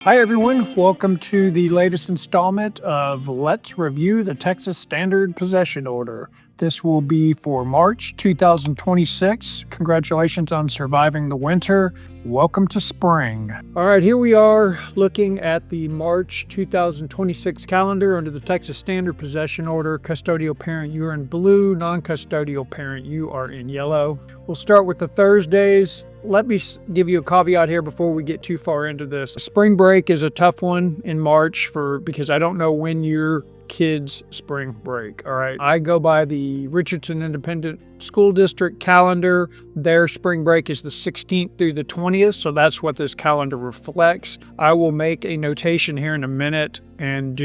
Hi, everyone. Welcome to the latest installment of Let's Review the Texas Standard Possession Order. This will be for March 2026. Congratulations on surviving the winter. Welcome to spring. All right, here we are looking at the March 2026 calendar under the Texas Standard Possession Order. Custodial parent, you are in blue. Non-custodial parent, you are in yellow. We'll start with the Thursdays. Let me give you a caveat here before we get too far into this. Spring break is a tough one in March because I don't know when your kids' spring break. All right. I go by the Richardson Independent School District calendar. Their spring break is the 16th through the 20th. So that's what this calendar reflects. I will make a notation here in a minute and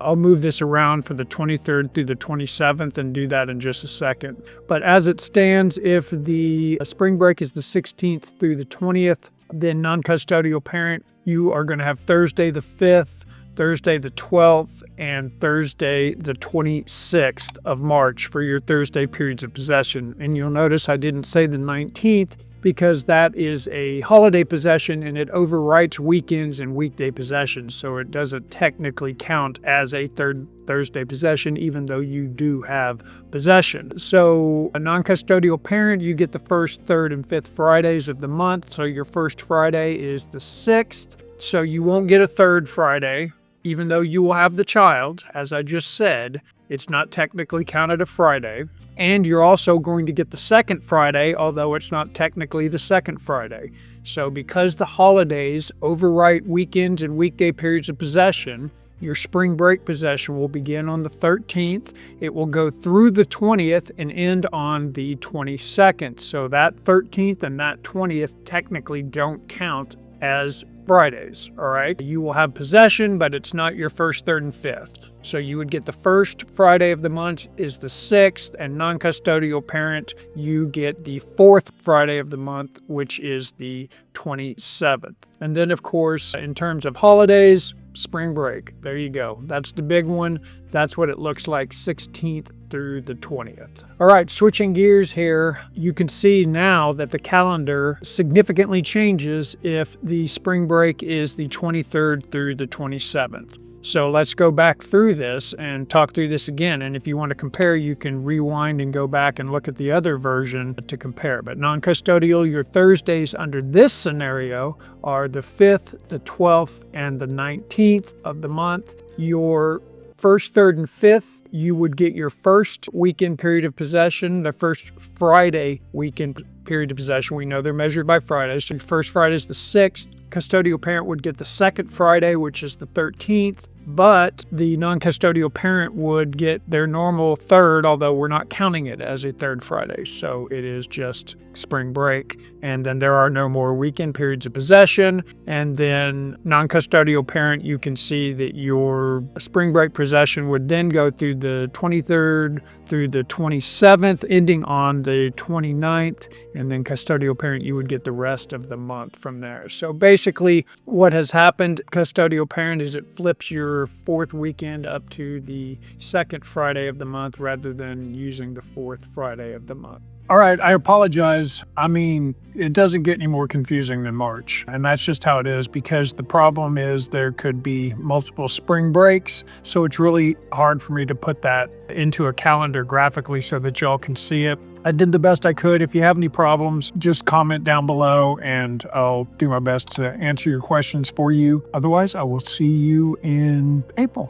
I'll move this around for the 23rd through the 27th and do that in just a second. But as it stands, if the spring break is the 16th through the 20th, then non-custodial parent, you are going to have Thursday the 5th, Thursday the 12th, and Thursday the 26th of March for your Thursday periods of possession. And you'll notice I didn't say the 19th because that is a holiday possession and it overwrites weekends and weekday possessions. So it doesn't technically count as a Thursday possession, even though you do have possession. So a non-custodial parent, you get the first, third, and fifth Fridays of the month. So your first Friday is the 6th. So you won't get a third Friday. Even though you will have the child, as I just said, it's not technically counted a Friday. And you're also going to get the second Friday, although it's not technically the second Friday. So because the holidays overwrite weekends and weekday periods of possession, your spring break possession will begin on the 13th. It will go through the 20th and end on the 22nd. So that 13th and that 20th technically don't count as Fridays, all right? You will have possession, but it's not your first, third, and fifth. So you would get the first Friday of the month is the 6th, and non-custodial parent, you get the fourth Friday of the month, which is the 27th. And then, of course, in terms of holidays, spring break. There you go. That's the big one. That's what it looks like, 16th through the 20th. All right, switching gears here, you can see now that the calendar significantly changes if the spring break is the 23rd through the 27th. So let's go back through this and talk through this again. And if you want to compare, you can rewind and go back and look at the other version to compare. But non-custodial, your Thursdays under this scenario are the 5th, the 12th, and the 19th of the month. Your first, third, and fifth, you would get your first weekend period of possession, the first Friday weekend period of possession. We know they're measured by Fridays. So your first Friday is the 6th. Custodial parent would get the second Friday, which is the 13th. But the non-custodial parent would get their normal third, although we're not counting it as a third Friday. So it is just spring break. And then there are no more weekend periods of possession. And then non-custodial parent, you can see that your spring break possession would then go through the 23rd through the 27th, ending on the 29th. And then custodial parent, you would get the rest of the month from there. So basically what has happened, custodial parent, is it flips your fourth weekend up to the second Friday of the month rather than using the fourth Friday of the month. All right, I apologize. I mean, it doesn't get any more confusing than March, and that's just how it is because the problem is there could be multiple spring breaks, so it's really hard for me to put that into a calendar graphically so that y'all can see it. I did the best I could. If you have any problems, just comment down below and I'll do my best to answer your questions for you. Otherwise, I will see you in April.